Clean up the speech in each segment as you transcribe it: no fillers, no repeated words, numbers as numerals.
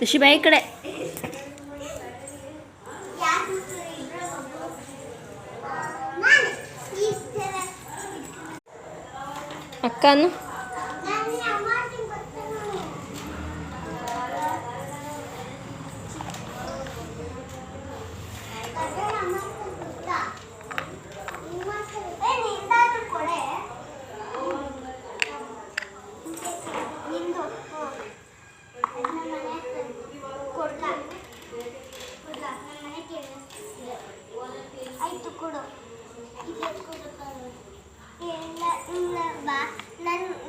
ಋಷಿ ಬಾಯಿ ಕಡೆ ಅಕ್ಕನು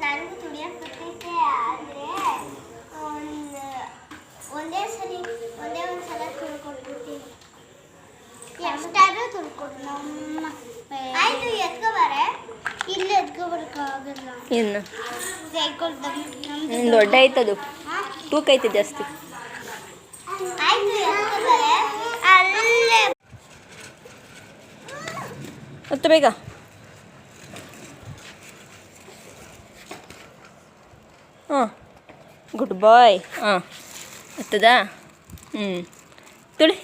ನನಗೂ ತುಳಿಯಕ್ಕೆ ಬರ್ತೈತೆ ಆದರೆ ಒಂದೇ ಒಂದು ಸಲ ತುಳ್ಕೊಟ್ಬಿಡ್ತೀನಿ ಎಷ್ಟಾದ್ರೂ ತುಳ್ಕೊಟ್ಟು ನಮ್ಮ ಆಯಿತು ಎತ್ಕೊಬಾರೆ ಇಲ್ಲಿ ಎತ್ಕೊಬರ್ಕಾಗಲ್ಲ ಇನ್ನು ಕೈಕೊಳ್ದು ದೊಡ್ಡ ಐತದು ತೂಕ ಐತೆ ಜಾಸ್ತಿ ಆಯಿತು ಎತ್ಕೊಬಾರೆ ಅಲ್ಲೇ ಮತ್ತೆ ಬೇಗ ಹಾಂ ಗುಡ್ ಬಾಯ್ ಹಾಂ ಹತ್ತದಾ ತುಳಿ